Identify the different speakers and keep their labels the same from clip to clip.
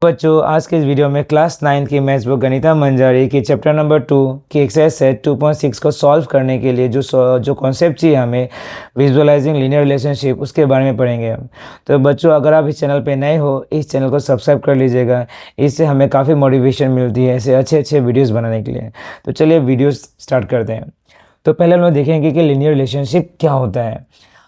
Speaker 1: बच्चों, आज के इस वीडियो में क्लास 9 की मैथ्स बुक गणिता मंजारी की चैप्टर नंबर 2 की एक्सरसाइज सेट 2.6 को सॉल्व करने के लिए जो कॉन्सेप्ट चाहिए हमें विजुअलाइजिंग लीनियर रिलेशनशिप, उसके बारे में पढ़ेंगे हम। तो बच्चों, अगर आप इस चैनल पे नए हो, इस चैनल को सब्सक्राइब कर लीजिएगा। इससे हमें काफ़ी मोटिवेशन मिलती है ऐसे अच्छे अच्छे वीडियोज़ बनाने के लिए। तो चलिए वीडियो स्टार्ट करते हैं। तो पहले हम लोग देखेंगे कि लीनियर रिलेशनशिप क्या होता है।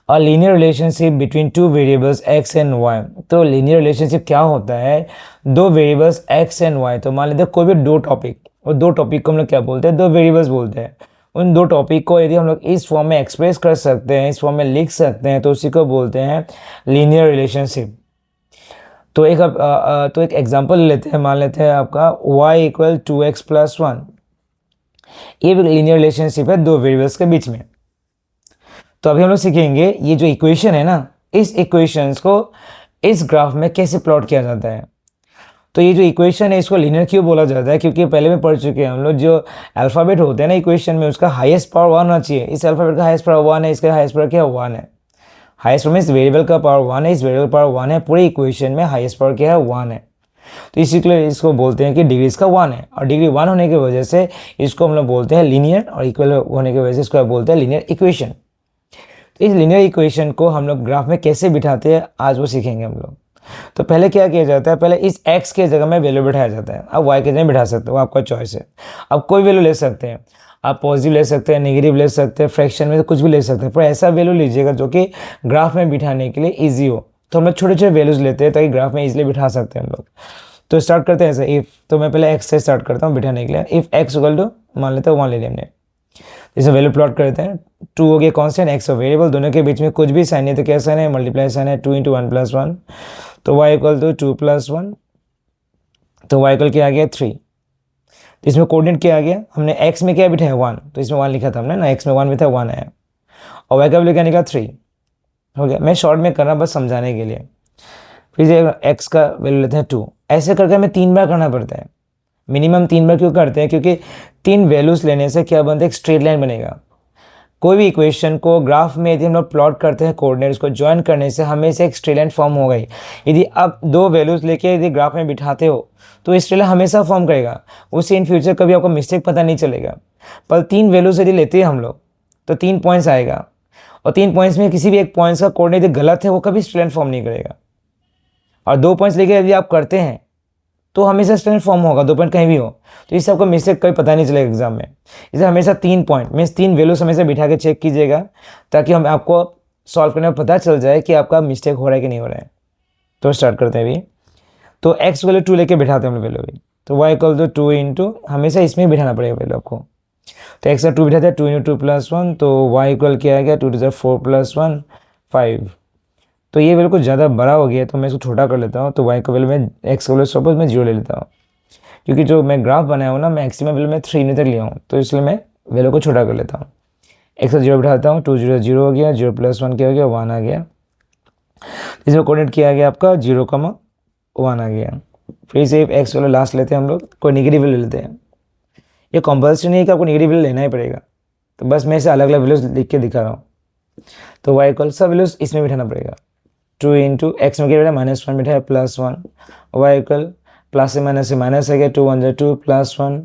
Speaker 1: और linear relationship between two variables X and Y. तो लीनियर रिलेशनशिप क्या होता है? दो वेरिएबल्स एक्स एंड वाई, तो मान लेते हैं कोई भी दो टॉपिक, और दो टॉपिक को हम लोग क्या बोलते हैं? दो वेरिएबल्स बोलते हैं। उन दो टॉपिक को यदि हम लोग इस फॉर्म में एक्सप्रेस कर सकते हैं, इस फॉर्म में लिख सकते हैं, तो उसी को बोलते हैं लीनियर रिलेशनशिप। तो एक एग्जांपल लेते हैं, मान लेते हैं आपका y इक्वल 2x+1। ये भी लीनियर रिलेशनशिप है दो वेरिएबल्स के बीच में। तो अभी हम लोग सीखेंगे ये जो इक्वेशन है ना, इस इक्वेशंस को इस ग्राफ में कैसे प्लॉट किया जाता है। तो ये जो इक्वेशन है इसको लीनियर क्यों बोला जाता है? क्योंकि पहले में पढ़ चुके हैं हम लोग, जो अल्फ़ाबेट होते हैं ना इक्वेशन में, उसका हाईएस्ट पावर 1 होना चाहिए। इस अल्फ़ाबेट का हाईएस्ट पावर 1 है, इसका हाईएस्ट पावर क्या है? 1 है। हाईएस्ट पावर मीन्स वेरिएबल का पावर 1 है, इस वेरिएबल पावर 1 है, पूरे इक्वेशन में हाईएस्ट पावर क्या है? 1 है। तो इसी के लिए इसको बोलते हैं कि डिग्री इसका 1 है, और डिग्री 1 होने की वजह से इसको हम लोग बोलते हैं लीनियर, और इक्वल होने की वजह से इसको बोलते हैं लीनियर इक्वेशन। तो इस लीनियर इक्वेशन को हम लोग ग्राफ में कैसे बिठाते हैं, आज वो सीखेंगे हम लोग। तो पहले क्या किया जाता है? पहले इस x के जगह में वैल्यू बिठाया जाता है। अब y के जगह बिठा सकते हो, आपका चॉइस है। अब कोई वैल्यू ले सकते हैं, आप पॉजिटिव ले सकते हैं, नेगेटिव ले सकते हैं, फ्रैक्शन में तो कुछ भी ले सकते हैं, पर ऐसा वैल्यू लीजिएगा जो कि ग्राफ में बिठाने के लिए ईजी हो। तो हम लोग छोटे छोटे वैल्यूज लेते हैं ताकि ग्राफ में ईजिली बिठा सकते हैं हम लोग। तो स्टार्ट करते हैं ऐसे। इफ़, तो मैं पहले x से स्टार्ट करता हूँ बिठाने के लिए। इफ़ x इक्वल टू, मान लेते हैं 1 ले लिया हमने। इसे वैल्यू प्लॉट करते हैं। 2 हो गया कांस्टेंट, x और वेरिएबल, दोनों के बीच में कुछ भी साइन है तो क्या साइन है? मल्टीप्लाई साइन है। 2 × 1+1, तो y इक्वल टू 2+1, तो y इक्वल क्या आ गया? 3। तो इसमें कोऑर्डिनेट क्या आ गया? हमने x में क्या बिठाया? 1, तो इसमें 1 लिखा था हमने ना, x में 1 भी था, 1 आया। और y का वैल्यू क्या निकला? 3 हो गया। मैं शॉर्ट में कर रहा बस समझाने के लिए। फिर ये x का वैल्यू लेते हैं 2। ऐसे करके हमें 3 बार करना पड़ता है। मिनिमम 3 बार क्यों करते हैं? क्योंकि 3 वैल्यूज लेने से क्या बनता है? एक स्ट्रेट लाइन बनेगा। कोई भी इक्वेशन को ग्राफ में यदि हम लोग प्लॉट करते हैं, कोऑर्डिनेट्स को ज्वाइन करने से हमेशा एक स्ट्रेट लाइन फॉर्म हो गई। यदि आप दो वैल्यूज लेके यदि ग्राफ में बिठाते हो तो स्ट्रेट लाइन हमेशा फॉर्म करेगा, उससे इन फ्यूचर कभी आपको मिस्टेक पता नहीं चलेगा। पर 3 वैल्यूज यदि लेते हैं हम लोग तो 3 पॉइंट्स आएगा, और 3 पॉइंट्स में किसी भी एक पॉइंट्स का कोऑर्डिनेट यदि गलत है वो कभी स्ट्रेट लाइन फॉर्म नहीं करेगा। और 2 पॉइंट्स लेके यदि आप करते हैं तो हमेशा स्ट्रेट फॉर्म होगा, 2 पॉइंट कहीं भी हो। तो इससे आपको मिस्टेक कभी पता नहीं चलेगा एग्जाम में। इसे हमेशा 3 पॉइंट मीन्स 3 वैल्यूज हमेशा बिठा के चेक कीजिएगा, ताकि हम आपको सॉल्व करने में पता चल जाए कि आपका मिस्टेक हो रहा है कि नहीं हो रहा है। तो स्टार्ट करते हैं अभी। तो x वैल्यू 2 लेके बिठाते हैं हम वैल्यू भी। तो y इक्वल टू 2 इंटू, हमेशा इसमें बिठाना पड़ेगा वैल्यू आपको। तो x का 2 बिठाते हैं, 2 इंटू 2+1, तो y इक्वल क्या आ गया? 2 टू 4+1 5। तो ये वैल्यू कुछ ज़्यादा बड़ा हो गया, तो मैं इसको छोटा कर लेता हूँ। तो y का वैल्यू में x का वैल्यू सपोज मैं 0 ले लेता हूँ, क्योंकि जो मैं ग्राफ बनाया हूँ ना, मैक्सिमम वैल्यू में 3 यूनिट तक लिया हूँ, तो इसलिए मैं वैल्यू को छोटा कर लेता हूँ। x का 0 बिठाता हूँ, 2 0 0 हो गया, 0+1 क्या हो गया? 1 आ गया। इसमें कोऑर्डिनेट किया गया आपका 0,1 आ गया। फिर से x वैल्यू लास्ट लेते हैं हम लोग, कोई नेगेटिव वैल्यू लेते हैं। ये कंपल्सरी नहीं है कि आपको नेगेटिव वैल्यू लेना ही पड़ेगा, तो बस मैं इसे अलग अलग वैल्यूज लिख के दिखा रहा हूँ। तो y इक्वल सब वैल्यूज इसमें बिठाना पड़ेगा। 2 इंटू एक्स में क्या बेटा? -1 बिठाया, +1। y इक्वल प्लस से माइनस आ गया, 2 1 2 +1।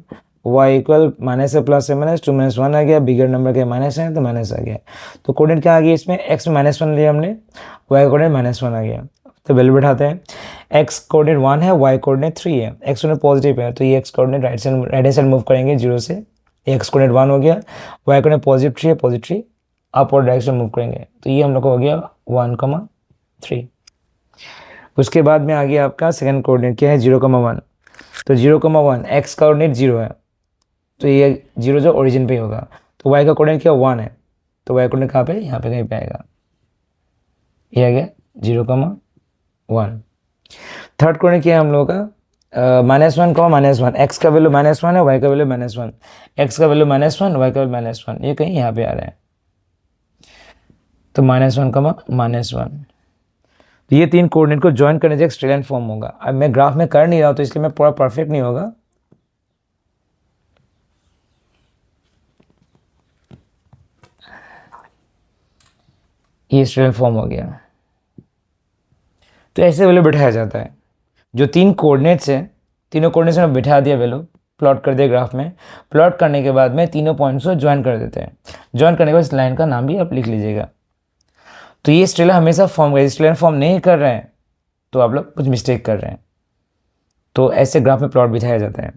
Speaker 1: y इक्वल माइनस से प्लस से माइनस, 2 -1 आ गया, बिगर नंबर के माइनस है तो माइनस आ गया। तो कोऑर्डिनेट क्या आ गया इसमें? x में -1 लिया हमने, y कोऑर्डिनेट -1 आ गया। तो वैल्यू बिठाते हैं। x कोऑर्डिनेट 1 है, y कोऑर्डिनेट 3 है। x कोऑर्डिनेट पॉजिटिव है, तो ये x coordinate right hand side move करेंगे 0 से। x कोऑर्डिनेट 1 हो गया, y कोऑर्डिनेट पॉजिटिव 3 है, पॉजिटिव 3 अपवर्ड डायरेक्शन मूव करेंगे, तो ये हम लोग को हो गया 1,3। उसके बाद में आ गया आपका सेकंड कोऑर्डिनेट क्या है? 0,1। तो 0,1 एक्स का कोऑर्डिनेट 0 है, तो ये 0 जो ओरिजिन पे ही होगा। तो y का कोऑर्डिनेट क्या? 1 है, तो y कोऑर्डिनेट कहाँ पे? यहाँ पे कहीं पे आएगा, ये आ गया 0,1। थर्ड कोऑर्डिनेट क्या है हम लोगों का? -1, एक्स का वैल्यू -1 है, y का वैल्यू -1, एक्स का वैल्यू -1, y का वैल्यू -1, ये कहीं यहाँ पे आ रहा है। तो -1, तो ये 3 कोऑर्डिनेट को ज्वाइन करने से एक स्ट्रेट लाइन फॉर्म होगा। अब मैं ग्राफ में कर नहीं रहा हूँ तो इसलिए मैं पूरा परफेक्ट नहीं होगा। ये स्ट्रेट लाइन फॉर्म हो गया। तो ऐसे वैल्यू बिठाया जाता है। जो 3 कोऑर्डिनेट्स है, तीनों कोऑर्डिनेट्स में बिठा दिया वैल्यू, प्लॉट कर दिया ग्राफ में। प्लॉट करने के बाद में तीनों पॉइंट्स को ज्वाइन कर देते हैं। ज्वाइन करने के बाद इस लाइन का नाम भी आप लिख लीजिएगा। तो ये स्ट्रेट लाइन हमेशा फॉर्म करें, स्ट्रेट लाइन फॉर्म नहीं कर रहे हैं तो आप लोग कुछ मिस्टेक कर रहे हैं। तो ऐसे ग्राफ में प्लॉट बिठाया जाता है,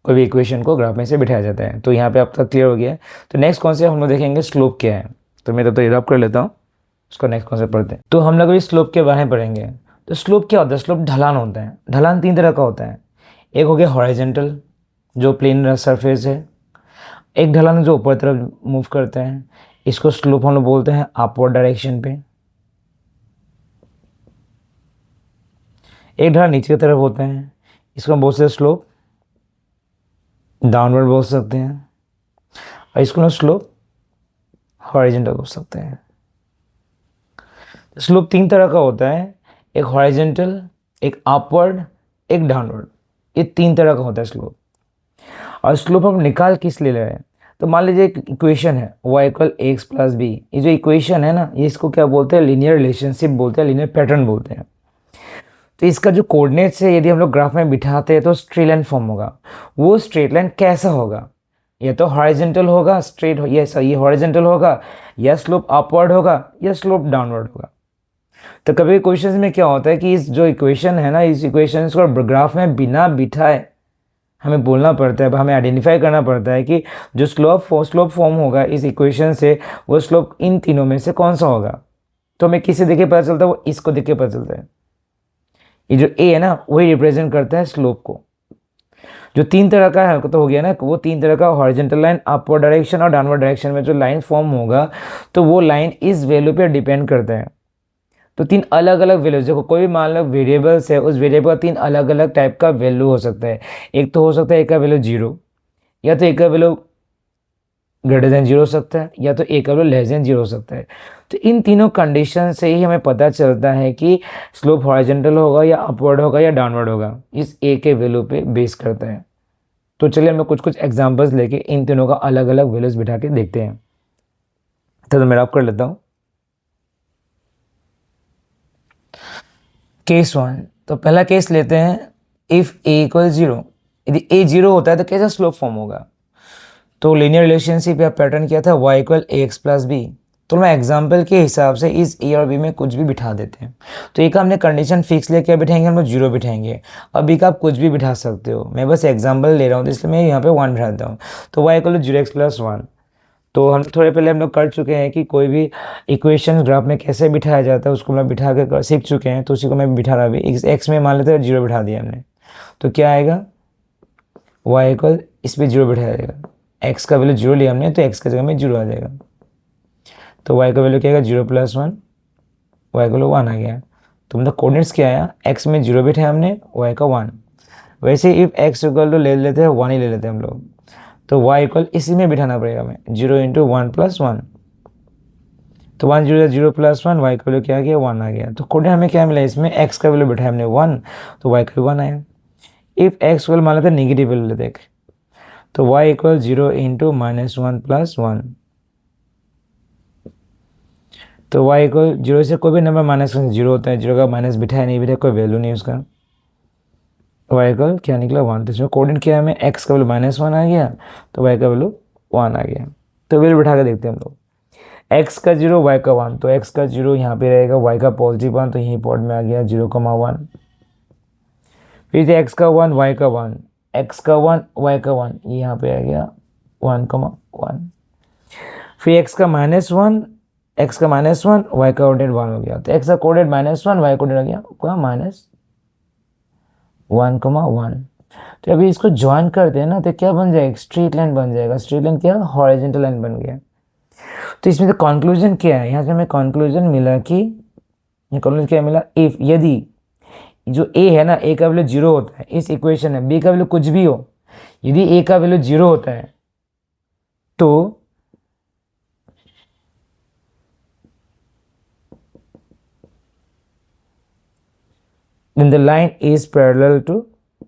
Speaker 1: कोई भी इक्वेशन को ग्राफ में से बिठाया जाता है। तो यहाँ पे आप तक क्लियर हो गया है। तो नेक्स्ट कॉन्सेप्ट हम लोग देखेंगे स्लोप क्या है। तो मैं तब तक रब कर लेता हूँ, उसका नेक्स्ट कॉन्सेप्ट पढ़ते हैं। तो हम लोग अभी स्लोप के बारे में पढ़ेंगे। तो स्लोप क्या होता है? स्लोप ढलान होता है। ढलान 3 तरह का होता है। एक हो गया हॉरिजॉन्टल, जो प्लेन सरफेस है। एक ढलान जो ऊपर तरफ मूव करते हैं, इसको स्लोप हम लोग बोलते हैं अपवर्ड डायरेक्शन पे। एक ढलान नीचे की तरफ होता है, इसको हम बोलते हैं स्लोप डाउनवर्ड बोल सकते हैं, और इसको हम स्लोप हॉरिजॉन्टल बोल सकते हैं। स्लोप 3 तरह का होता है, एक हॉरिजॉन्टल, एक अपवर्ड, एक डाउनवर्ड। ये 3 तरह का होता है स्लोप। और स्लोप हम निकाल किस ले रहे हैं? तो मान लीजिए एक इक्वेशन है y equal X plus B. ये जो इक्वेशन है ना, ये इसको क्या बोलते हैं? लीनियर रिलेशनशिप बोलते हैं, लीनियर पैटर्न बोलते हैं। तो इसका जो कोऑर्डिनेट्स है, यदि हम लोग ग्राफ में बिठाते हैं तो स्ट्रेट लाइन फॉर्म होगा। वो स्ट्रेट लाइन कैसा होगा? या तो हॉरिजॉन्टल होगा, स्ट्रेट ये हॉरिजॉन्टल होगा, या स्लोप अपवर्ड होगा, या स्लोप डाउनवर्ड होगा। तो कभी क्वेश्चंस में क्या होता है कि इस जो इक्वेशन है ना, इस इक्वेशन को ग्राफ में बिना बिठाए हमें बोलना पड़ता है, हमें आइडेंटिफाई करना पड़ता है कि जो स्लोप फॉर्म होगा इस इक्वेशन से, वो स्लोप इन तीनों में से कौन सा होगा। तो हमें किसे देख के पता चलता है? वो इसको देख के पता चलता है। ये जो ए है ना, वही रिप्रेजेंट करता है स्लोप को। जो 3 तरह का है तो हो गया ना, वो 3 तरह का हॉरिजॉन्टल लाइन, अपवर्ड डायरेक्शन और डाउनवर्ड डायरेक्शन में जो लाइन फॉर्म होगा, तो वो लाइन इस वैल्यू पे डिपेंड करता है। तो 3 अलग अलग वैल्यूज, देखो कोई भी मान लो वेरिएबल्स है, उस वेरिएबल का 3 अलग अलग टाइप का वैल्यू हो सकता है। एक तो हो सकता है एक का वैल्यू 0, या तो एक का वैल्यू ग्रेटर देन 0 हो सकता है, या तो एक का वैल्यू लेस देन 0 हो सकता है। तो इन तीनों कंडीशन से ही हमें पता चलता है कि स्लोप हॉरिजॉन्टल होगा या अपवर्ड होगा या डाउनवर्ड होगा, इस ए के वैल्यू पे बेस करता है। तो चलिए हम कुछ कुछ एग्जांपल्स लेके इन तीनों का अलग अलग वैल्यूज बिठा के देखते हैं। तो मैं रब कर लेता हूँ। केस 1, तो पहला केस लेते हैं, इफ ए इक्वल 0। यदि ए 0 होता है तो कैसा स्लोप फॉर्म होगा? तो लीनियर रिलेशनशिप या पैटर्न क्या था? y इक्वल ए एक्स प्लस बी। तो मैं एग्जाम्पल के हिसाब से इस ए और बी में कुछ भी बिठा देते हैं। तो ए का हमने कंडीशन फिक्स लिया, क्या बिठाएंगे हम लोग? 0 बिठाएंगे। और बी का आप कुछ भी बिठा सकते हो, मैं बस एग्जाम्पल ले रहा हूँ तो इसलिए मैं यहाँ पे 1 बिठाता हूँ। तो y इक्वल 0x+1। तो हम थोड़े पहले हम लोग कर चुके हैं कि कोई भी इक्वेशन ग्राफ में कैसे बिठाया जाता है, उसको हम बिठा के सीख चुके हैं। तो उसी को मैं बिठा रहा अभी। एक्स में मान लेते हैं 0 बिठा दिया हमने, तो क्या आएगा? y इक्वल इस पर 0 बिठाया जाएगा। x का वैल्यू 0 लिया हमने, तो x की जगह में 0 आ जाएगा। तो y का वैल्यू क्या आएगा? 0+1, y का वैल्यू 1 आ गया। तो मतलब कोऑर्डिनेट्स क्या आया? x में 0 बिठाया हमने, y का 1। वैसे इफ x इक्वल टू ले लेते हैं 1 ही ले लेते हैं हम लोग, तो y इक्वल इसी में बिठाना पड़ेगा हमें, 0 × 1+1। तो 1 0 0+1, y का वैल्यू क्या आ गया? 1 आ गया। तो कोऑर्डिनेट हमें क्या मिला? इसमें x का वैल्यू बिठाया हमने 1, तो y का 1 आया। इफ x इक्वल मान लेते हैं नेगेटिव वैल्यू लेते हैं, तो y इक्वल 0 × -1+1। तो y इक्वल 0 से कोई भी नंबर -1 से 0 होता है, 0 का माइनस बिठाया नहीं बिठाया कोई वैल्यू नहीं उसका। y इक्वल क्या निकला? 1। तो इसमें कोऑर्डिनेट क्या है? हमें x का वैल्यू -1 आ गया, तो y का वैल्यू 1 आ गया। तो वैल्यू बिठा के देखते हैं हम लोग। x का 0, y का 1, तो x का 0 यहाँ पे रहेगा, y का पॉजिटिव 1, तो यहीं पॉइंट में आ गया 0,1। फिर x का 1, y का 1, x का 1, y का 1, ये यहाँ पे आ गया 1,1। फिर x का -1, x का -1, y का कोऑर्डिनेट 1 हो गया। तो x का कोऑर्डिनेट -1, y कोऑर्डिनेट हो गया -1,1। तो अभी इसको ज्वाइन करते हैं ना, तो क्या बन जाएगा? स्ट्रेट लाइन बन जाएगा। स्ट्रेट लाइन क्या? हॉरिजॉन्टल लाइन बन गया। तो इसमें से कंक्लूजन क्या है? यहाँ से हमें कंक्लूजन मिला कि, ये कंक्लूजन क्या मिला? इफ यदि जो a है ना, a का वैल्यू 0 होता है इस इक्वेशन में, b का वैल्यू कुछ भी हो, यदि a का वैल्यू 0 होता है तो then the line is parallel to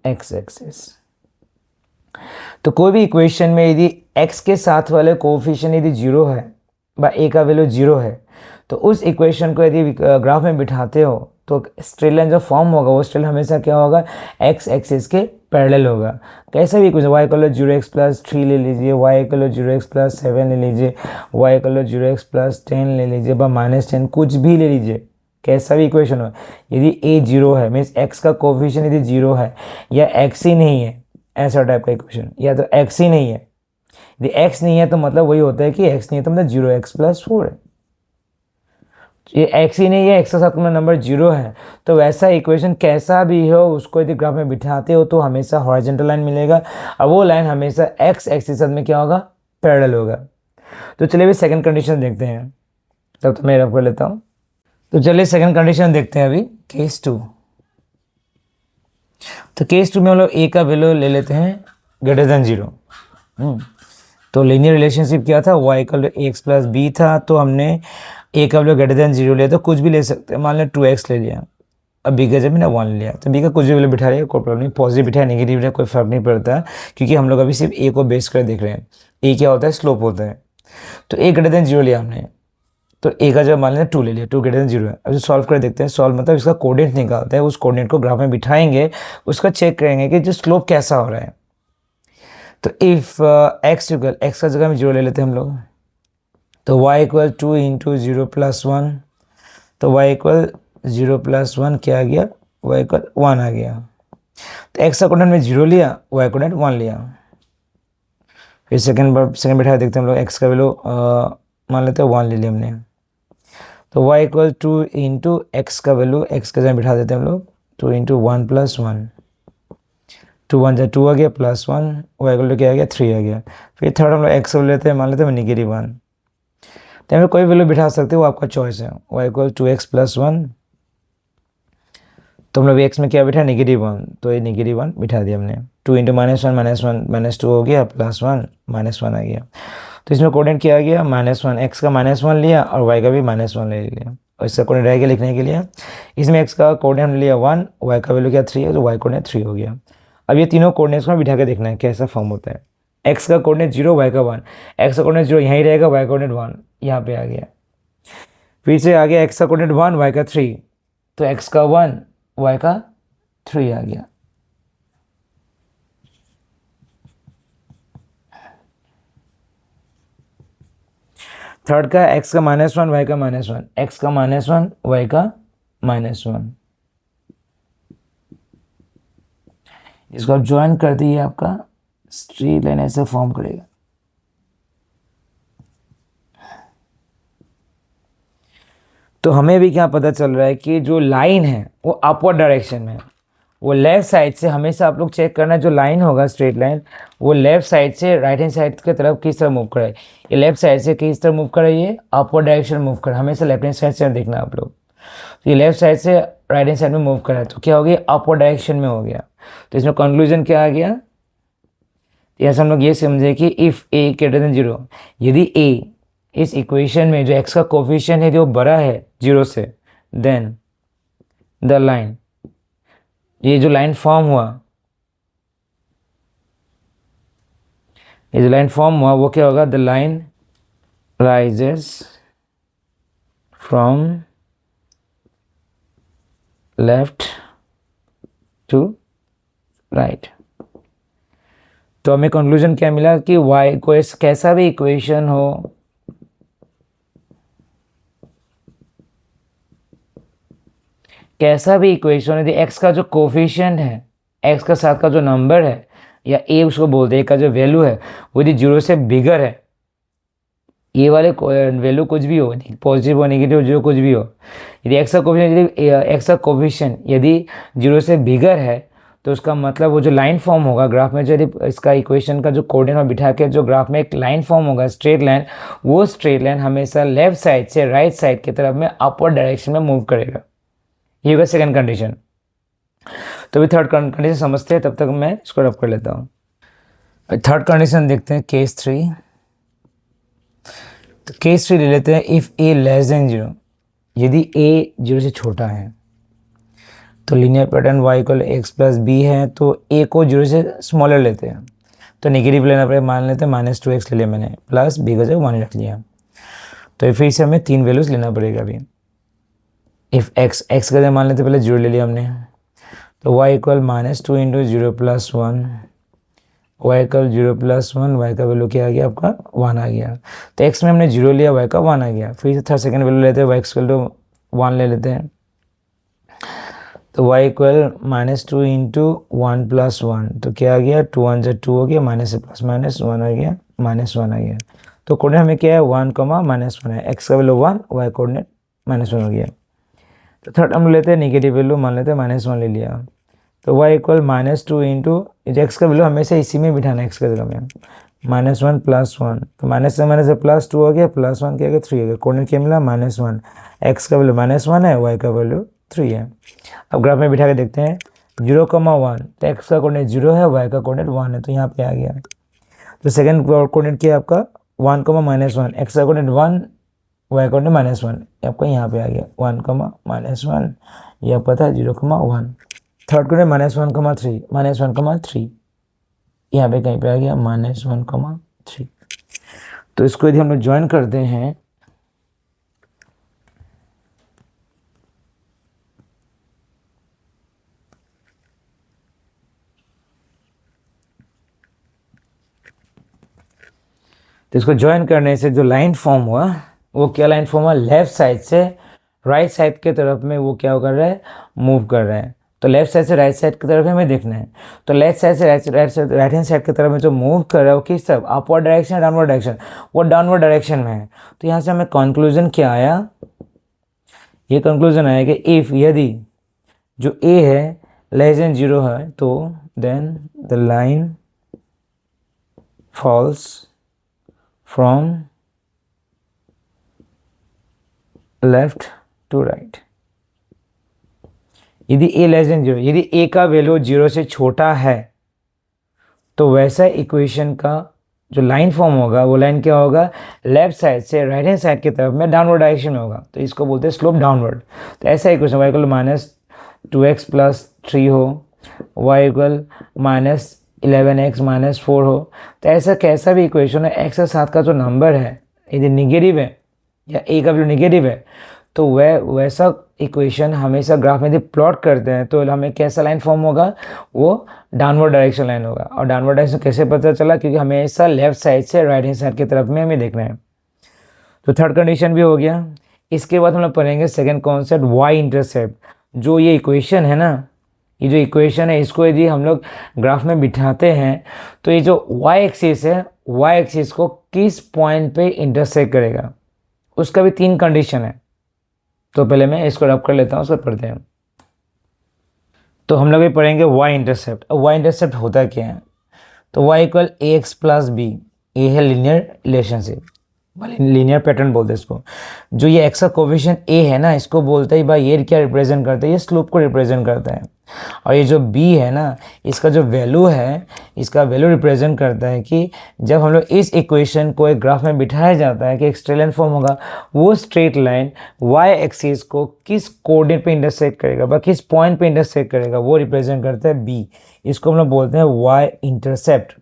Speaker 1: x axis। तो कोई भी इक्वेशन में यदि x के साथ वाले कोएफिशिएंट यदि 0 है, a का वैल्यू 0 है, तो उस इक्वेशन को यदि ग्राफ में बिठाते हो तो स्ट्रेट लाइन जो फॉर्म होगा वो स्ट्रेट हमेशा क्या होगा, एक्स एक्सिस के पैरेलल होगा। कैसा भी कुछ y इक्वल 0x+3 ले लीजिए, y इक्वल 0x+7 ले लीजिए, y इक्वल 0x+10 ले लीजिए, -10 कुछ भी ले लीजिए, कैसा भी इक्वेशन हो, यदि a 0 है मीन्स x का कोफिशिएंट यदि 0 है या x ही नहीं है, ऐसा टाइप का इक्वेशन, या तो x ही नहीं है, यदि x नहीं है तो मतलब वही होता है कि x नहीं है तो मतलब 0x+4 है। ये x ही नहीं है, x के साथ में नंबर 0 है, तो वैसा इक्वेशन कैसा भी हो उसको यदि ग्राफ में बिठाते हो तो हमेशा हॉरिजॉन्टल लाइन मिलेगा, और वो लाइन हमेशा x एक्सिस के साथ में क्या होगा, पैरेलल होगा। तो चलिए अभी सेकंड कंडीशन देखते हैं, तब तो मैं रफ कर लेता हूँ। तो चलिए सेकंड कंडीशन देखते हैं अभी, केस 2। तो केस 2 में हम लोग a का वैल्यू ले लेते हैं ग्रेटर देन 0। तो लीनियर रिलेशनशिप क्या था, y इक्वल ax+b था, तो हमने a का वैल्यू ग्रेटर देन 0 लिया, तो कुछ भी ले सकते हैं, मान लें 2x ले लिया, अब b का जब मैंने 1 लिया, तो b का कुछ भी वैल्यू बिठा लिया, कोई प्रॉब्लम नहीं, पॉजिटिव बिठाया नेगेटिव बिठाया कोई फर्क नहीं पड़ता, क्योंकि हम लोग अभी सिर्फ a को बेस कर देख रहे हैं। a क्या होता है, स्लोप होता है। तो a ग्रेटर देन 0 लिया हमने, तो a का जब मान लें 2 ले लिया, 2 ग्रेटर देन 0 है। अब सॉल्व कर देखते हैं, सॉल्व मतलब इसका कोऑर्डिनेट निकालते हैं, उस कोऑर्डिनेट को ग्राफ में बिठाएंगे, उसका चेक करेंगे कि जो स्लोप कैसा हो रहा है। तो इफ़ x इक्वल, x का जगह में 0 ले लेते हैं हम लोग, तो y इक्वल 2 इंटू 0+1, तो y इक्वल 0+1 क्या आ गया, y इक्वल 1 आ गया। तो x का कोऑर्डिनेट में 0 लिया, y कोऑर्डिनेट 1 लिया। फिर सेकंड बैठा देखते हैं हम लोग, x का वैल्यू मान लेते हैं 1 ले लिया हमने, तो y इक्वल 2 इंटू एक्स का वैल्यू x का जगह बिठा देते हैं हम लोग, 2 इंटू 1+1, 2 1 जा 2 आ गया, +1, y इक्वल क्या आ गया, 3 आ गया। फिर थर्ड हम लोग x वैल्यू लेते हैं, मान लेते हैं -1, तो हमें कोई वैल्यू बिठा सकते हो, वो आपका चॉइस है। y इक्वल 2x+1, तो हम लोग x में क्या बिठा, -1, तो ये -1 बिठा दिया हमने। 2 इंटू -1 -2 हो गया, +1 -1 आ गया। तो इसमें कोऑर्डिनेट क्या आ गया, -1, x का -1 लिया और y का भी -1 ले लिया, और इसका कोऑर्डिनेट रह गया लिखने के लिए। इसमें x का कोऑर्डिनेट हमने लिया 1, y का वैल्यू क्या 3 है, तो y कोऑर्डिनेट 3 हो गया। अब ये तीनों कोऑर्डिनेट्स में बिठा के देखना है कैसा फॉर्म होता है। x का कोऑर्डिनेट 0, y का 1, x का कोऑर्डिनेट 0 यहीं रहेगा, y कोऑर्डिनेट 1 यहाँ पे आ गया। फिर से आ गया x का कोऑर्डिनेट 1, y का 3, तो x का 1, y का 3 आ गया। थर्ड का x का -1, y का -1, x का -1, y का -1, इसको आप ज्वाइन कर दिए, आपका स्ट्रेट लाइन ऐसे फॉर्म करेगा। तो हमें भी क्या पता चल रहा है कि जो लाइन है वो अपवर्ड डायरेक्शन में है, वो लेफ्ट साइड से हमेशा आप लोग चेक करना, जो लाइन होगा स्ट्रेट लाइन वो लेफ्ट साइड से राइट हैंड साइड की तरफ किस तरह मूव कर रहा है, ये लेफ्ट साइड से किस तरह मूव कर रही है, अपवर्ड डायरेक्शन मूव कर रहा है, हमेशा लेफ्ट हैंड साइड से देखना आप लोग। तो ये लेफ्ट साइड से राइट हैंड साइड में मूव कर रहा है, तो क्या हो गया, अपवर्ड डायरेक्शन में हो गया। तो इसमें कंक्लूजन क्या आ गया, ऐसा हम लोग ये समझे कि इफ़ a ग्रेटर देन 0, यदि a इस इक्वेशन में जो x का कोफिशिएंट है जो बड़ा है 0 से, देन द लाइन, ये जो लाइन फॉर्म हुआ, ये जो लाइन फॉर्म हुआ वो क्या होगा, the line rises from left to right. तो हमें कंक्लूजन क्या मिला कि y को कैसा भी इक्वेशन हो, कैसा भी इक्वेशन यदि x का जो कोफिशिएंट है, x का साथ का जो नंबर है या a उसको बोलते हैं, का जो वैल्यू है वो यदि 0 से बिगर है, ये वाले वैल्यू कुछ भी हो, पॉजिटिव हो नेगेटिव जो कुछ भी हो, यदि x का कोफिशिएंट यदि 0 से बिगर है, तो उसका मतलब वो जो लाइन फॉर्म होगा ग्राफ में, जो यदि इसका इक्वेशन का जो कोऑर्डिनेट में बिठा के जो ग्राफ में एक लाइन फॉर्म होगा स्ट्रेट लाइन, वो स्ट्रेट लाइन हमेशा लेफ्ट साइड से राइट साइड की तरफ में अपवर्ड डायरेक्शन में मूव करेगा। ये होगा सेकंड कंडीशन। तो अभी थर्ड कंडीशन समझते हैं, तब तक मैं इसको रफ कर लेता हूँ। थर्ड कंडीशन देखते हैं, केस 3। तो केस 3 ले लेते हैं, इफ़ a लेस देन 0, यदि a 0 से छोटा है, तो linear pattern y equal x+b है, तो a को 0 से स्मॉलर लेते हैं, तो नेगेटिव लेना पड़ेगा, मान लेते हैं -2x ले लिया मैंने, प्लस b का जगह 1 रख लिया। तो फिर से हमें 3 वैल्यूज़ लेना पड़ेगा अभी। इफ़ एक्स का मान लेते पहले जीरो ले लिया हमने, तो y equal -2 into zero plus one, Y equal zero plus one, Y का वैल्यू क्या आ गया आपका 1 आ गया। तो x में हमने जीरो लिया, y का 1 आ गया। फिर से थर्ड सेकेंड वैल्यू लेते हैं, y इक्वल टू 1 ले लेते हैं, तो y equal -2 into one plus one, तो क्या आ गया 2 1 जा 2 हो गया, माइनस से प्लस माइनस 1 आ गया, -1 आ गया। तो कोऑर्डिनेट हमें क्या है 1, -1 है, x का वैल्यू 1, y कोऑर्डिनेट -1 हो गया। तो थर्ड हम लेते हैं नेगेटिव वैल्यू, मान लेते हैं -1 ले लिया, तो y इक्वल -2 इंटू एक्स का वैल्यू हमेशा इसी में बिठाना है, एक्स के जगह में -1 प्लस 1, तो माइनस से प्लस 2 हो गया, प्लस 1 क्या गया 3 हो गया, कोऑर्डिनेट क्या मिला -1, एक्स का वैल्यू -1 है, y का वैल्यू 3 है। अब ग्राफ में बिठा के देखते हैं 0,1, तो एक्स का कोऑर्डिनेट 0 है, y का कोऑर्डिनेट 1 है, तो यहाँ पे आ गया। तो सेकंड कोऑर्डिनेट क्या है आपका 1, -1, एक्स का कोऑर्डिनेट 1, y कोऑर्डिनेट -1, आपका यहाँ पे आ गया 1, -1, ये आपका था 0,1। थर्ड कोऑर्डिनेट -1,3, यहाँ पे कहीं पे आ गया -1,3। तो इसको यदि हम लोग ज्वाइन करते हैं, तो इसको ज्वाइन करने से जो लाइन फॉर्म हुआ वो क्या लाइन फॉर्म हुआ, लेफ्ट साइड से राइट साइड के तरफ में वो क्या कर रहा है, मूव कर रहा है। तो लेफ्ट साइड से राइट साइड की तरफ हमें देखना है, तो लेफ्ट साइड से राइट हैंड साइड की तरफ में जो मूव कर रहा है वो किस तरफ, अपवर्ड डायरेक्शन, डाउनवर्ड डायरेक्शन, वो डाउनवर्ड डायरेक्शन में है। तो यहाँ से हमें कंक्लूजन क्या आया, ये कंक्लूजन आया कि इफ़ यदि जो ए है लेस देन 0 है, तो then the line falls from left to right. यदि ए लेस देन 0, यदि ए का वैल्यू 0 से छोटा है, तो वैसा इक्वेशन का जो लाइन फॉर्म होगा वो लाइन क्या होगा, लेफ्ट साइड से राइट हैंड साइड की तरफ में डाउनवर्ड डायरेक्शन में होगा, तो इसको बोलते हैं स्लोप डाउनवर्ड। तो ऐसा इक्वेशन y इक्वल -2x + 3 हो, y इक्वल -11x - 4 हो, तो ऐसा कैसा भी इक्वेशन है, x के साथ का जो नंबर है यदि निगेटिव है या a का वैल्यू निगेटिव है, तो वह वैसा इक्वेशन हमेशा ग्राफ में यदि प्लॉट करते हैं तो हमें कैसा लाइन फॉर्म होगा, वो डाउनवर्ड डायरेक्शन लाइन होगा। और डाउनवर्ड डायरेक्शन कैसे पता चला, क्योंकि हमेशा लेफ्ट साइड से राइट हैंड साइड की तरफ में हमें देखना है। तो थर्ड कंडीशन भी हो गया। इसके बाद हम लोग पढ़ेंगे सेकेंड कॉन्सेप्ट वाई इंटरसेप्ट। जो ये इक्वेशन है ना, ये जो इक्वेशन है, इसको यदि हम लोग ग्राफ में बिठाते हैं तो ये जो वाई एक्सिस है, वाई एक्सिस को किस पॉइंट पे इंटरसेक्ट करेगा, उसका भी 3 कंडीशन है। तो पहले मैं इसको रब कर लेता हूँ, उसको पढ़ते हैं। तो हम लोग भी पढ़ेंगे वाई इंटरसेप्ट। अब वाई इंटरसेप्ट होता क्या है, तो वाई इक्वल ax + b, ये है लीनियर रिलेशनशिप, लीनियर पैटर्न बोलते हैं इसको। जो ये एक्स का कोएफिशिएंट a है ना, इसको बोलते हैं भाई ये क्या रिप्रेजेंट करता है, ये स्लोप को रिप्रेजेंट करता है। और ये जो b है ना, इसका जो वैल्यू है, इसका वैल्यू रिप्रेजेंट करता है कि जब हम लोग इस इक्वेशन को एक ग्राफ में बिठाया जाता है कि एक स्ट्रेट लाइन फॉर्म होगा, वो स्ट्रेट लाइन y एक्सिस को किस कोऑर्डिनेट पे इंटरसेक्ट करेगा, বা किस पॉइंट पे इंटरसेक्ट करेगा, वो रिप्रेजेंट करता है b। इसको हम लोग बोलते हैं y इंटरसेप्ट।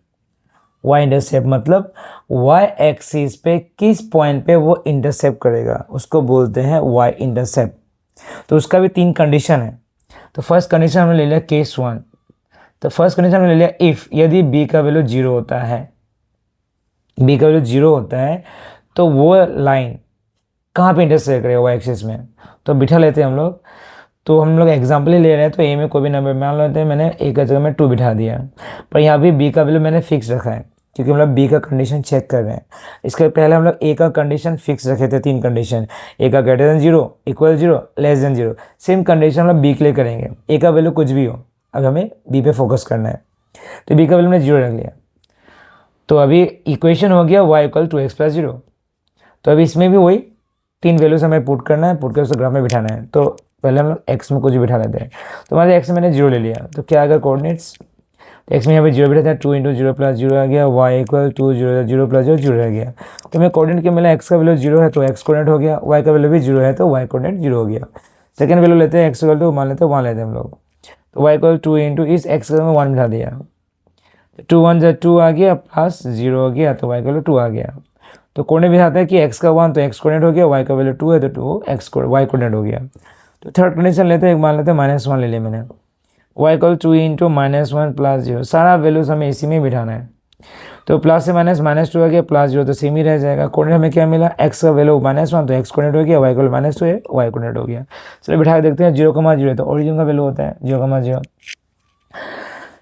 Speaker 1: वाई इंटरसेप्ट मतलब वाई एक्सिस पे किस पॉइंट पे वो इंटरसेप्ट करेगा, उसको बोलते हैं वाई इंटरसेप्ट। तो उसका भी 3 कंडीशन है। तो फर्स्ट कंडीशन हमने ले लिया केस 1। तो फर्स्ट कंडीशन हमने ले लिया इफ़ यदि b का वैल्यू 0 होता है, b का वैल्यू 0 होता है, तो वो लाइन कहाँ पे इंटरसेक्ट करेगा वाई एक्सिस में। तो बिठा लेते हैं हम लोग। तो हम लोग एग्जाम्पल ही ले रहे हैं, तो ए में कोई भी नंबर मान लेते हैं, मैंने ए का जगह में 2 बिठा दिया, पर यहाँ भी बी का वैल्यू मैंने फिक्स रखा है, क्योंकि हम लोग बी का कंडीशन चेक कर रहे हैं। इसके पहले हम लोग ए का कंडीशन फिक्स रखे थे, 3 कंडीशन, ए का greater than 0, equal 0, less than 0। Same condition हम लोग बी के लिए करेंगे, ए का वैल्यू कुछ भी हो, अब हमें बी पे फोकस करना है। तो बी का वैल्यू हमने 0 रख लिया। तो अभी इक्वेशन हो गया y = 2x + 0। तो अभी इसमें भी वही 3 वैल्यूज हमें पुट करना है, पुट कर उसको ग्राफ में बिठाना है। तो पहले हम लोग एक्स में कुछ बिठा लेते हैं। तो हमारे एक्स में मैंने 0 ले लिया, तो क्या अगर कोऑर्डिनेट्स, तो एक्स में यहाँ पे 0 बिठा था, 2 × 0 + 0 आ गया, y = 2 0 0 + 0 0 रह गया। तो मैं कोऑर्डिनेट के मिला, एक्स का वैल्यू 0 है तो एक्स कोऑर्डिनेट हो गया, y का वैल्यू भी 0 है तो y कोऑर्डिनेट 0 हो गया। सेकंड वैल्यू लेते हैं, एक्स = मान लेते हैं 1 लेते हैं हम लोग। तो y = 2 × इस एक्स का मैं 1 बिठा दिया, 2 1 = 2 आ गया, प्लस 0 हो गया, तो y = 2 आ गया। तो कोऑर्डिनेट बिठाते हैं कि x का 1 तो x कोऑर्डिनेट हो गया, y का वैल्यू 2 है तो 2 y कोऑर्डिनेट हो गया। तो थर्ड कंडीशन लेते हैं, एक मान लेते हैं -1 ले लिया मैंने, y इक्वल 2 इंटू -1 प्लस 0, सारा वैल्यूज हमें इसी में बिठाना है। तो प्लस से माइनस -2 आ गया, प्लस 0 तो सेम ही रह जाएगा। कोऑर्डिनेट हमें क्या मिला, x का वैल्यू -1 तो x कोऑर्डिनेट हो गया, y इक्वल -2 है, y कोऑर्डिनेट हो गया। चलो बिठा के देखते हैं, 0,0 तो ओरिजिन का वैल्यू होता है 0,0,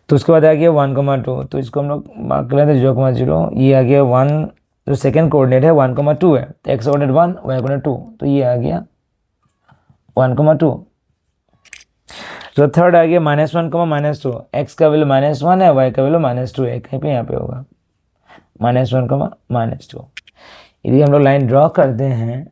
Speaker 1: तो उसके बाद आ गया 1,2, तो इसको हम लोग मार्क कर लेते हैं 0,0, ये आ गया 1, जो सेकेंड कोऑर्डिनेट है 1,2 है, तो x कोऑर्डिनेट 1, y कोऑर्डिनेट 2, तो ये आ गया 1,2। तो थर्ड आ गया -1, -2, x का वैल्यू -1 है, y का वैल्यू -2 है, कहीं पे यहाँ पे होगा -1, -2। यदि हम लोग लाइन ड्रॉ करते हैं,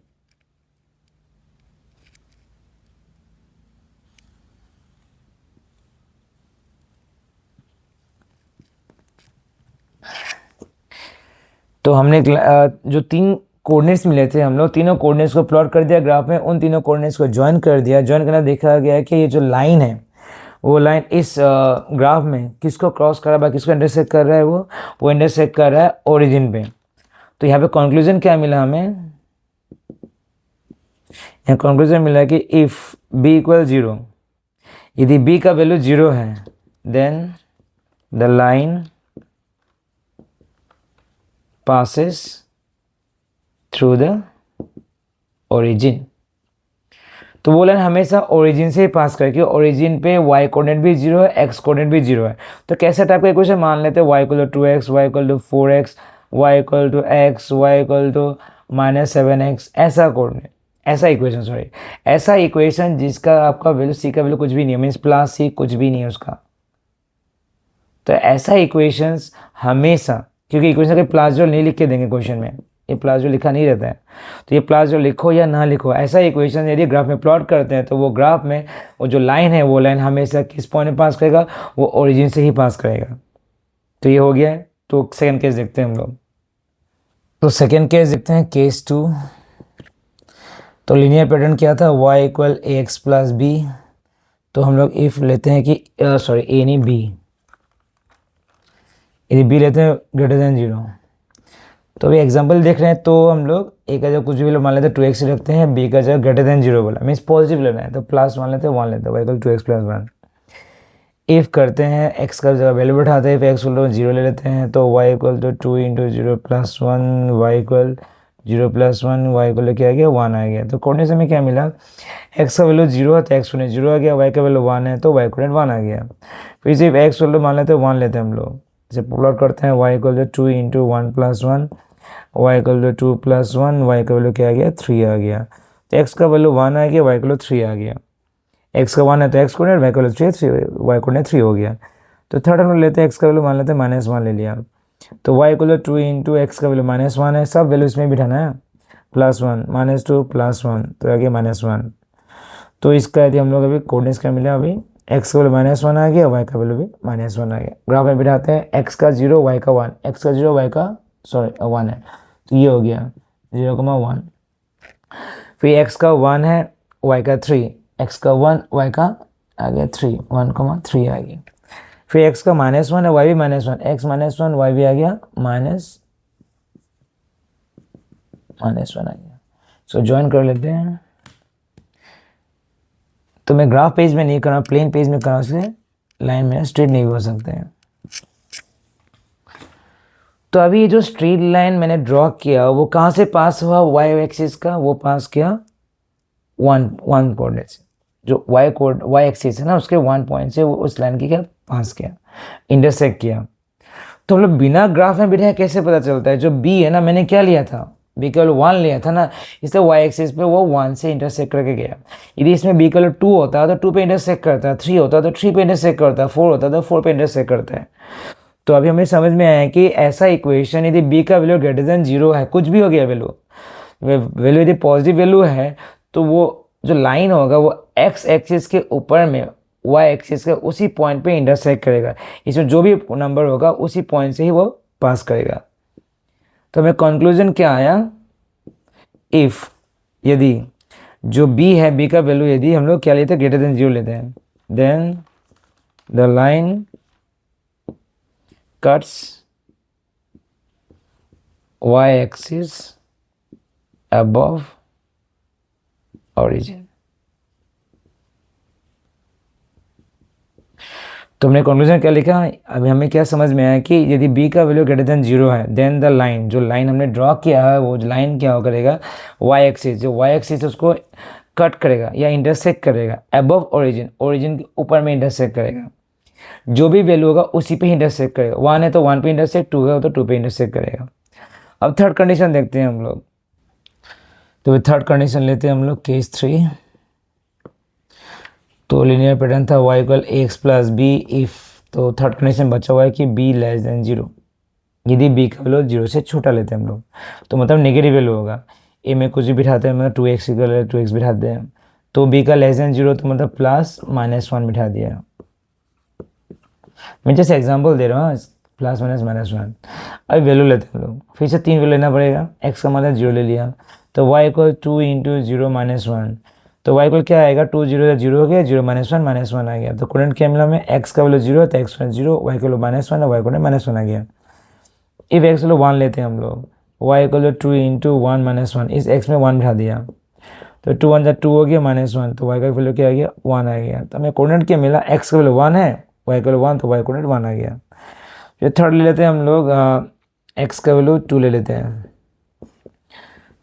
Speaker 1: तो हमने जो 3 कोऑर्डिनेट्स मिले थे, हम लोग तीनों कोऑर्डिनेट्स को प्लॉट कर दिया ग्राफ में, उन तीनों कोऑर्डिनेट्स को ज्वाइन कर दिया। ज्वाइन करना देखा गया कि ये जो लाइन है, वो लाइन इस ग्राफ में किसको क्रॉस कर रहा है, किसको इंटरसेक्ट कर रहा है, वो इंटरसेक्ट कर रहा है ओरिजिन पे। तो यहाँ पे कंक्लूजन क्या मिला हमें, यहाँ कंक्लूजन मिला कि इफ़ b इक्वल 0, यदि b का वैल्यू 0 है, then the line passes through the origin। तो वो लाइन हमेशा ओरिजिन से ही पास करेगी, ओरिजिन पे y कोऑर्डिनेट भी 0 है, x कोऑर्डिनेट भी 0 है। तो कैसे टाइप का इक्वेशन मान लेते हैं, y equal to 2x, y equal to 4x, y equal to x, y equal to -7x, ऐसा कोऑर्डिनेट, ऐसा इक्वेशन, सॉरी ऐसा इक्वेशन जिसका आपका वैल्यू c का वैल्यू कुछ भी नहीं है, मीन्स प्लस c कुछ भी नहीं है उसका। तो ऐसा इक्वेशंस हमेशा, क्योंकि इक्वेशन के प्लस जो नहीं लिख के देंगे क्वेश्चन में, ये प्लस जो लिखा नहीं रहता है, तो ये प्लस जो लिखो या ना लिखो, ऐसा इक्वेशन यदि ग्राफ में प्लॉट करते हैं, तो वो ग्राफ में वो जो लाइन है, वो लाइन हमेशा किस पॉइंट में पास करेगा, वो ओरिजिन से ही पास करेगा। तो ये हो गया है। तो सेकेंड केस देखते हैं हम लोग। तो सेकेंड केस देखते हैं, केस 2। तो लीनियर पैटर्न क्या था, y equal ax plus B. तो हम लोग इफ लेते हैं कि सॉरी ए नहीं बी, यदि बी लेते हैं ग्रेटर देन 0, तो अभी एग्जांपल देख रहे हैं, तो हम लोग ए का जगह कुछ भी मान लेते हैं 2x रखते हैं, बी का जगह ग्रेटर देन 0 बोला, मीन्स पॉजिटिव लेना है, तो प्लस मान लेते हैं 1 लेते हैं, Y equal 2x plus 1। If करते हैं x का जगह वैल्यू बैठाते हैं, फिर x इक्वल 0 ले लेते हैं, तो y equal to 2 into 0 plus 1, Y equal 0 plus 1, Y equal क्या आ गया 1 आ गया। तो कोऑर्डिनेट में क्या मिला, x का वैल्यू 0 है तो x कोऑर्डिनेट 0 आ गया, y का वैल्यू 1 है तो y कोऑर्डिनेट 1 आ गया। फिर सिर्फ x वैल्यू मान लेते हैं 1 लेते हैं हम लोग, जैसे प्लॉट करते हैं y equal 2 into 1 plus 1, Y equal 2 plus 1, Y का वैल्यू क्या आ गया 3 आ गया। तो x का वैल्यू 1 आ गया, y का वैल्यू 3 आ गया, x का 1 है तो x कोऑर्डिनेट, y का वैल्यू 3 है, y कोऑर्डिनेट 3 हो गया। तो थर्ड हम लेते हैं x का वैल्यू मान लेते हैं -1 ले लिया, तो y इक्वल 2 इंटू एक्स का वैल्यू -1 है, सब वैल्यू इसमें बिठाना है, प्लस 1 -2 प्लस 1, तो आ गया -1। तो इसका यदि हम लोग अभी कोऑर्डिनेट्स क्या मिला, अभी x का वैल्यू -1 आ गया, y का वैल्यू भी -1 आ गया। ग्राफ में बिठाते हैं, x का 0 y का 1, x का 0 y का सॉरी 1 है, तो ये हो गया 0,1। फिर x का 1 है, y का 3, x का 1 y का आ गया 3, 1,3 आ गया। फिर x का -1 है, y भी -1, x -1 y भी आ गया -1 आ गया। सो ज्वाइन कर लेते हैं। तो मैं ग्राफ पेज में नहीं कर रहा, प्लेन पेज में कर रहा हूँ, इसलिए लाइन में स्ट्रेट नहीं हो सकते हैं। तो अभी ये जो स्ट्रेट लाइन मैंने ड्रॉ किया, वो कहाँ से पास हुआ, वाई एक्सिस का, वो पास किया वन कोऑर्डिनेट से, जो वाई एक्सिस है ना, उसके 1 पॉइंट से वो उस लाइन की क्या पास किया, इंटरसेक्ट किया। तो हम लोग बिना ग्राफ में बिठाए कैसे पता चलता है, जो बी है ना, मैंने क्या लिया था, बी केवल 1 लिया था ना, इसलिए वाई एक्सिस पे वो 1 से इंटरसेक्ट करके गया। यदि इसमें बी केवल 2 होता है तो 2 पे इंटरसेक्ट करता है, 3 होता है तो 3 पे इंटरसेक्ट करता है, 4 होता है तो 4 पे इंटरसेक्ट करता है। तो अभी हमें समझ में आया कि ऐसा इक्वेशन, यदि बी का वैल्यू ग्रेटर देन 0 है, कुछ भी हो गया वैल्यू यदि पॉजिटिव वैल्यू है, तो वो जो लाइन होगा वो एक्स एक्सिस के ऊपर में वाई एक्सिस के उसी पॉइंट पे इंटरसेक्ट करेगा, इसमें जो भी नंबर होगा उसी पॉइंट से ही वो पास करेगा। तो हमें कंक्लूजन क्या आया, इफ यदि जो b है, b का वैल्यू यदि हम लोग क्या लेते हैं, ग्रेटर देन 0 लेते हैं, then the line cuts y-axis above origin। तो हमने कंक्लूजन क्या लिखा, अभी हमें क्या समझ में आया कि यदि b का वैल्यू ग्रेटर देन 0 है, देन द लाइन, जो लाइन हमने ड्रॉ किया है वो लाइन क्या करेगा, y एक्सिस, जो y एक्सिस उसको कट करेगा या इंटरसेक्ट करेगा अबव ओरिजिन, ओरिजिन के ऊपर में इंटरसेक्ट करेगा। जो भी वैल्यू होगा उसी पे इंटरसेक्ट करेगा, 1 है तो 1 पे इंटरसेक्ट, 2 है तो 2 पे इंटरसेक्ट करेगा। अब थर्ड कंडीशन देखते हैं हम लोग। तो थर्ड कंडीशन लेते हैं हम लोग, केस 3। तो लीनियर पैटर्न था y equal X plus B if, तो थर्ड कंडीशन बचा हुआ है कि b लेस देन 0, यदि b का वैल्यू 0 से छोटा लेते हैं हम लोग, तो मतलब नेगेटिव वैल्यू होगा। a में कुछ भी बिठाते हैं, मतलब 2x इक्वल 2x बिठाते हैं, तो b का लेस देन 0 तो मतलब प्लस माइनस 1 बिठा दिया। मैं जैसे एग्जांपल दे रहा हूँ, प्लस माइनस माइनस 1। अब वैल्यू लेते हैं हम लोग, फिर से 3 वैल्यू लेना पड़ेगा, x का मतलब 0 ले लिया, तो y इक्वल 2 इंटू 0 माइनस 1, तो y इक्वल क्या आएगा, 2 0 0 हो गया, 0 माइनस 1 आ गया। तो कोऑर्डिनेट के मामले में x का वैल्यू 0 है तो x जीरो, y का वैल्यू माइनस 1 है, y कोऑर्डिनेट माइनस 1 आ गया। इफ x वैल्यू 1 लेते हैं हम लोग, y इक्वल 2 इंटू 1 माइनस 1, इस x में 1 बिठा दिया, तो 2 1 2 हो गया माइनस 1, तो y का वैल्यू क्या आ गया, 1 आ गया। तो हमें कोऑर्डिनेट क्या मिला, x का वैल्यू 1 है, y का वैल्यू 1, तो y कोऑर्डिनेट 1 आ गया। फिर थर्ड ले लेते हैं हम लोग, x का वैल्यू 2 ले लेते हैं,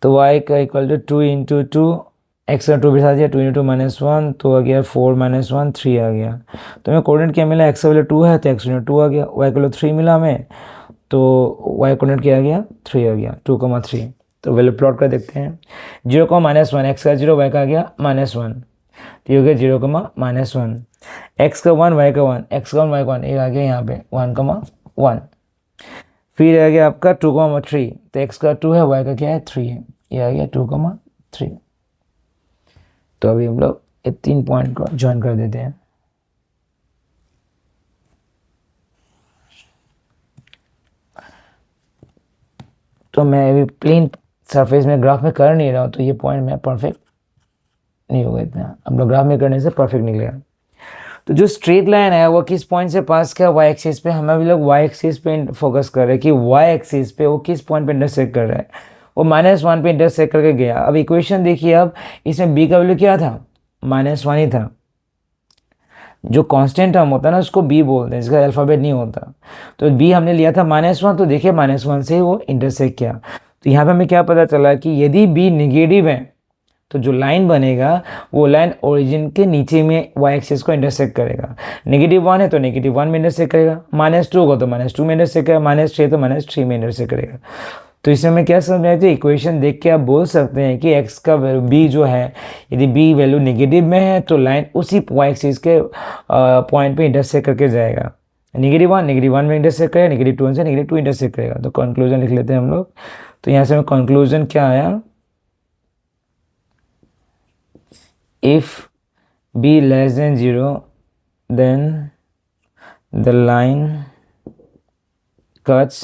Speaker 1: तो y का इक्वल टू 2 इंटू 2, एक्स का 2 बिठा दिया, 2 इंटू 2 माइनस 1, तो आ गया 4 माइनस 1 3 आ गया। तो हमें कोऑर्डिनेट क्या मिला, x का वैल्यू 2 है तो x कोऑर्डिनेट 2 आ गया, y का वैल्यू 3 मिला हमें, तो y कोऑर्डिनेट क्या आ गया, 3 आ गया, 2,3। तो वैल्यू प्लॉट कर देखते हैं, 0, -1, x का 0, y का आ गया -1, तो ये हो गया 0, -1, x का 1, y का 1, x का 1, y का 1, ये आ गया यहाँ पे 1,1। फिर आ गया आपका 2,3, तो x का 2 है, y का क्या है 3 है, ये आ गया 2,3। तो अभी हम लोग ये 3 पॉइंट को ज्वाइन कर देते हैं। तो मैं अभी प्लेन सरफेस में ग्राफ में कर नहीं रहा हूँ, तो ये पॉइंट में परफेक्ट नहीं होगा इतना, हम लोग ग्राफ में करने से परफेक्ट निकलेगा। तो जो स्ट्रेट लाइन है वो किस पॉइंट से पास किया, वाई एक्सिस पे, हम अभी लोग वाई एक्सिस पे फोकस कर रहे हैं कि वाई एक्सिस पे वो किस पॉइंट पे इंटरसेक्ट कर रहा है, वो -1 पे इंटरसेक्ट करके गया। अब इक्वेशन देखिए, अब इसमें बी का वैल्यू क्या था, -1 ही था। जो कांस्टेंट टर्म होता है ना उसको बी बोलते हैं, जिसका अल्फ़ाबेट नहीं होता, तो बी हमने लिया था -1, तो देखिए -1 से वो इंटरसेक्ट किया। तो यहाँ पे हमें क्या पता चला कि यदि बी निगेटिव है तो जो लाइन बनेगा वो लाइन ओरिजिन के नीचे में वाई एक्सिस को इंटरसेक्ट करेगा। -1 है तो -1 में इंटरसेक्ट करेगा, -2 होगा तो -2 में इंटरसेक्ट करेगा, -3 तो -3 में इंटरसेक्ट करेगा। तो इसमें हमें क्या समझ में आया, इक्वेशन देख के आप बोल सकते हैं कि x का वैल्यू b जो है, यदि b वैल्यू नेगेटिव में है तो लाइन उसी वाई एक्सिस के पॉइंट पे इंटरसेक्ट करके जाएगा। -1 में इंटरसेक्ट करेगा, -2 से -2 इंटरसेक्ट करेगा। तो कंक्लूजन लिख लेते हैं हम लोग। तो यहाँ से हमें कंक्लूजन क्या आया, if b less than 0 then the line cuts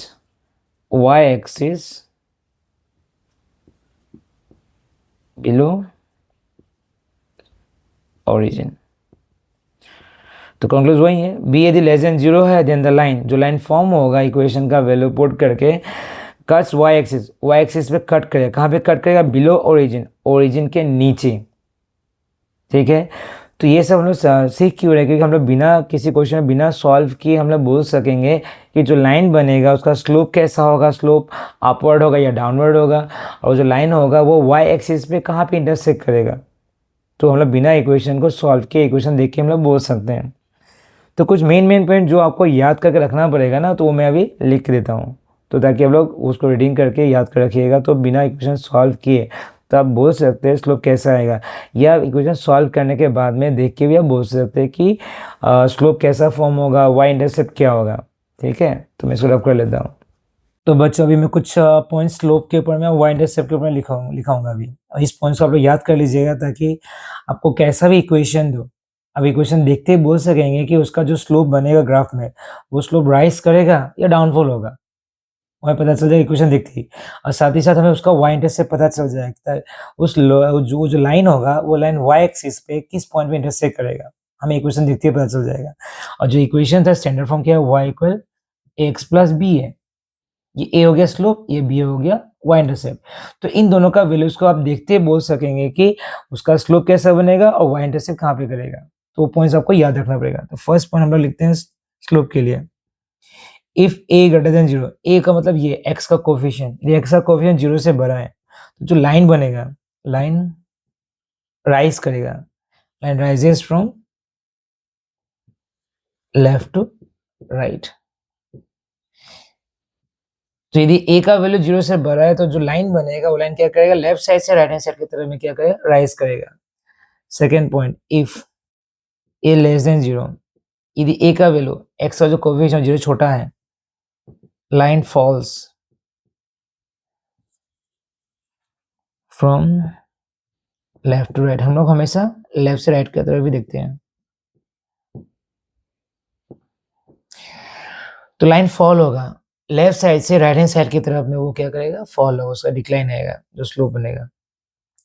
Speaker 1: y axis below origin। तो कंक्लूज वही है, b यदि लेस देन 0 है देन द लाइन, जो लाइन फॉर्म होगा इक्वेशन का वैल्यू पुट करके, कट्स y एक्सिस पे कट करेगा, कहाँ पे कट करेगा, बिलो ओरिजिन, ओरिजिन के नीचे, ठीक है। तो ये सब हम लोग सीख क्यों रहे, क्योंकि हम लोग बिना किसी क्वेश्चन में बिना सॉल्व किए हम लोग बोल सकेंगे कि जो लाइन बनेगा उसका स्लोप कैसा होगा, स्लोप अपवर्ड होगा या डाउनवर्ड होगा, और जो लाइन होगा वो वाई एक्सिस पे कहाँ पे इंटरसेक्ट करेगा। तो हम लोग बिना इक्वेशन को सॉल्व किए इक्वेशन देख के हम लोग बोल सकते हैं। तो कुछ मेन पॉइंट जो आपको याद करके रखना पड़ेगा ना, तो वो मैं अभी लिख देता हूँ, तो ताकि आप लोग उसको रीडिंग करके याद कर रखिएगा। तो बिना इक्वेशन सॉल्व किए तो आप बोल सकते हैं स्लोप कैसा आएगा, या इक्वेशन सॉल्व करने के बाद में देख के भी आप बोल सकते हैं कि स्लोप कैसा फॉर्म होगा, वाई इंटरसेप्ट क्या होगा, ठीक है। तो मैं इसको रब कर लेता हूँ। तो बच्चों अभी मैं कुछ पॉइंट स्लोप के ऊपर में वाई इंटरसेप्ट के ऊपर लिखाऊंगा अभी, इस पॉइंट्स को आप लोग याद कर लीजिएगा, ताकि आपको कैसा भी इक्वेशन दो, अब इक्वेशन देखते ही बोल सकेंगे कि उसका जो स्लोप बनेगा ग्राफ में, वो स्लोप राइज करेगा या डाउनफॉल होगा, हमें पता चल जाएगा इक्वेशन देखते ही। और साथ ही साथ हमें उसका वाई इंटरसेप्ट पता चल जाएगा, उस जो लाइन होगा वो लाइन वाई एक्सिस पे किस पॉइंट पे इंटरसेक्ट करेगा, हमें इक्वेशन देखते ही पता चल जाएगा। और जो इक्वेशन था स्टैंडर्ड फॉर्म क्या है, Y equal X plus B है, ये ए हो गया स्लोप, ये बी हो गया वाई इंटरसेप्ट। तो इन दोनों का वैल्यूज को आप देखते बोल सकेंगे कि उसका स्लोप कैसा बनेगा और वाई इंटरसेप्ट कहाँ पे करेगा। तो पॉइंट्स आपको याद रखना पड़ेगा। तो फर्स्ट पॉइंट हम लोग लिखते हैं स्लोप के लिए, इफ ए ग्रेटर देन 0, ए का मतलब ये एक्स का कोफिशिएंट, यदि एक्स का कोफिशिएंट 0 से बड़ा है तो जो लाइन बनेगा, लाइन राइज करेगा, line rises from left to right. तो यदि ए का वैल्यू 0 से बड़ा है तो जो लाइन बनेगा वो लाइन क्या करेगा, लेफ्ट साइड से राइट हैंड साइड की तरफ में क्या करेगा, राइज करेगा। Second point, if A less than 0, यदि ए का वैल्यू एक्स का जो कोफिशिएंट 0 छोटा है, line falls from left to right. हम लोग हमेशा लेफ्ट से राइट की तरफ भी देखते हैं। तो लाइन फॉल होगा लेफ्ट साइड से राइट हैंड साइड की तरफ में, वो क्या करेगा, फॉल होगा, उसका डिक्लाइन आएगा, जो स्लोप बनेगा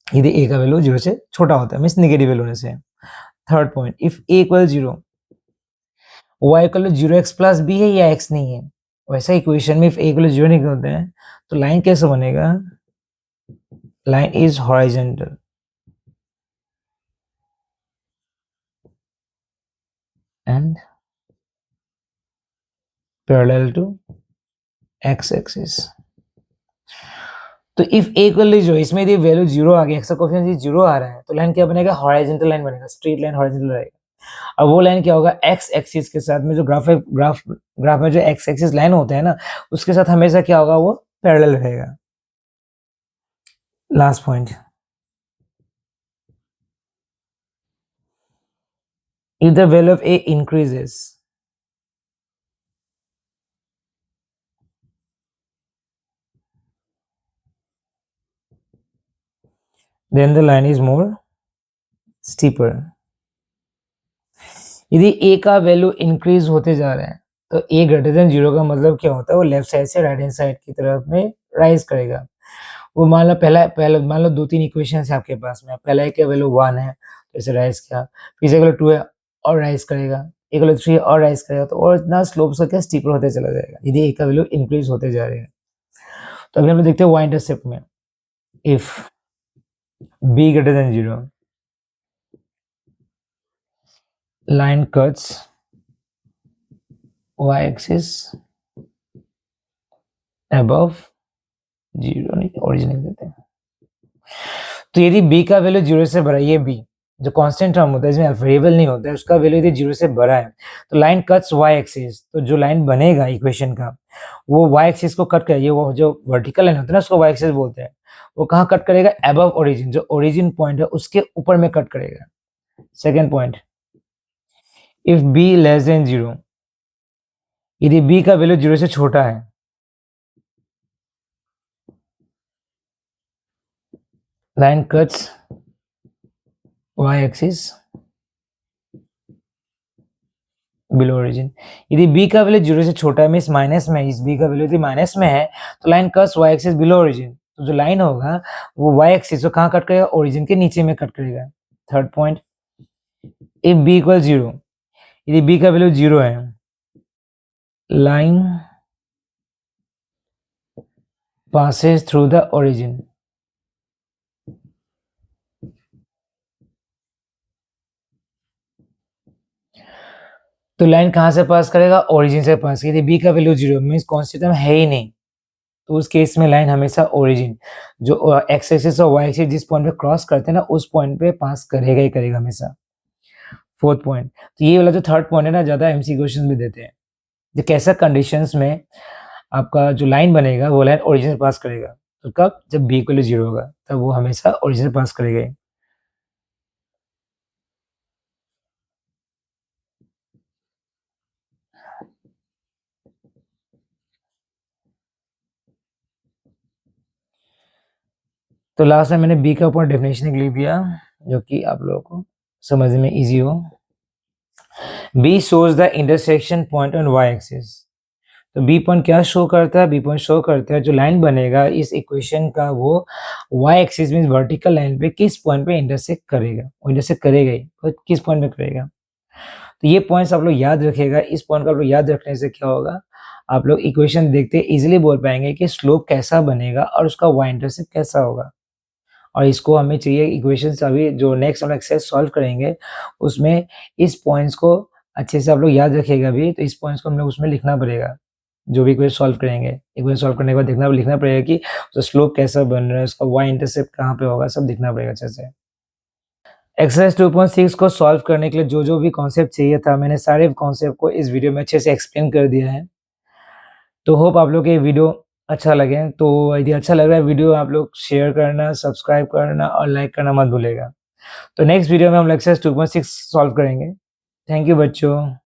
Speaker 1: यदि ए का वैल्यू 0 से छोटा होता है, मींस नेगेटिव वैल्यू होने से। Third point, if A equal 0, Y equal 0x plus B है या x नहीं है, वैसा इक्वेशन में इफ ए इक्वल 0 नहीं होते हैं तो लाइन कैसे बनेगा, line is horizontal and parallel to x axis. तो इफ ए इक्वल 0, इसमें यदि वैल्यू 0 आ गया, x का कोएफिशिएंट 0 आ रहा है तो लाइन क्या बनेगा, हॉरिजॉन्टल लाइन बनेगा, स्ट्रेट लाइन हॉरिजॉन्टल रहेगा। अब वो लाइन क्या होगा, x एक्सिस के साथ में जो ग्राफ में जो x एक्सिस लाइन होता है ना, उसके साथ हमेशा क्या होगा, वो पैरेलल रहेगा। Last point, if the value of a increases, then the line is more steeper। यदि a का वैल्यू इंक्रीज होते जा रहा है तो a ग्रेटर देन 0 का मतलब क्या होता है, वो लेफ्ट साइड से राइट हैंड साइड की तरफ में राइज करेगा। वो मान लो पहला मान लो 2-3 इक्वेशन है आपके पास में, पहला एक का वैल्यू 1 है तो इसे राइज किया, फिर से वैल्यू 2 है और राइज करेगा, एक वैल्यू 3 और राइज करेगा, तो और इतना स्लोप से क्या स्टीपर होते चला जाएगा यदि a का वैल्यू इंक्रीज होते जा रहे हैं। तो अभी हम लोग देखते हैं y इंटरसेप्ट में, if b greater than 0, line cuts y axis above 0, नहीं ओरिजिन लिख देते हैं। तो यदि b का वैल्यू 0 से बड़ा है, ये b जो कांस्टेंट टर्म होता है, इसमें वेरिएबल नहीं होता है, उसका वैल्यू यदि 0 से बड़ा है तो लाइन कट्स y एक्सिस, तो जो लाइन बनेगा इक्वेशन का वो y एक्सिस को कट करेगा, वो जो वर्टिकल लाइन होता है ना उसको y एक्सिस बोलते हैं, वो कहाँ कट करेगा, अबव ओरिजिन, जो ओरिजिन पॉइंट है उसके ऊपर में कट करेगा। Second point, if b less than 0, यदि b का वैल्यू 0 से छोटा है, line cuts y axis below origin. यदि b का वैल्यू 0 से छोटा है, मींस माइनस में, इस b का वैल्यू यदि माइनस में है तो line cuts y axis below origin, तो जो लाइन होगा वो y एक्सिस को कहाँ कट करेगा, ओरिजिन के नीचे में कट करेगा। Third point, if b equal 0, यदि b का वैल्यू 0 है, line passes through the origin, तो लाइन कहां से पास करेगा, ओरिजिन से पास। यदि b का वैल्यू 0 मींस कांस्टेंट टर्म है ही नहीं, तो उस केस में लाइन हमेशा ओरिजिन जो x एक्सिस और y एक्सिस जिस पॉइंट पे क्रॉस करते हैं ना, उस पॉइंट पे पास करेगा ही करेगा हमेशा। फोर्थ पॉइंट, तो ये वाला जो थर्ड पॉइंट है ना, ज्यादा एमसी क्वेश्चन भी देते हैं, जो कैसा कंडीशंस में आपका जो लाइन बनेगा वो लाइन ओरिजिन से पास करेगा, तो कब, जब b इक्वल 0 होगा तब वो हमेशा ओरिजिन से पास करेगा ही। तो लास्ट में मैंने b का ऊपर डेफिनेशन लिख दिया जो कि आप लोगों को समझने में इजी हो। b shows the intersection point on y axis, तो b पॉइंट क्या शो करता है, b पॉइंट शो करता है जो लाइन बनेगा इस इक्वेशन का वो y axis means vertical line पे किस पॉइंट पे इंटरसेक्ट करेगा, वो इंटरसेक्ट करेगा ही, तो किस पॉइंट पे करेगा। तो ये पॉइंट्स आप लोग याद रखिएगा, इस पॉइंट को आप लोग याद रखने से क्या होगा, आप लोग इक्वेशन देखते इजीली बोल पाएंगे कि स्लोप कैसा बनेगा और उसका y इंटरसेप्ट कैसा होगा। और इसको हमें चाहिए इक्वेशंस अभी जो नेक्स्ट हम एक्सरसाइज सॉल्व करेंगे उसमें इस पॉइंट्स को अच्छे से आप लोग याद रखिएगा अभी, तो इस पॉइंट्स को हम लोग उसमें लिखना पड़ेगा। जो भी इक्वेशन सॉल्व करेंगे, इक्वेशन सॉल्व करने के बाद लिखना पड़ेगा कि उसका स्लोप कैसा बन रहा है, उसका y इंटरसेप्ट कहाँ पे होगा, सब दिखना पड़ेगा अच्छे से। एक्सरसाइज 2.6 को सॉल्व करने के लिए जो भी कॉन्सेप्ट चाहिए था, मैंने सारे कॉन्सेप्ट को इस वीडियो में अच्छे से एक्सप्लेन कर दिया है। तो होप आप लोग को ये वीडियो अच्छा लगे। तो यदि अच्छा लग रहा है वीडियो, आप लोग शेयर करना, सब्सक्राइब करना और लाइक करना मत भूलिएगा। तो नेक्स्ट वीडियो में हम एक्सरसाइज 2.6 सॉल्व करेंगे। थैंक यू बच्चों।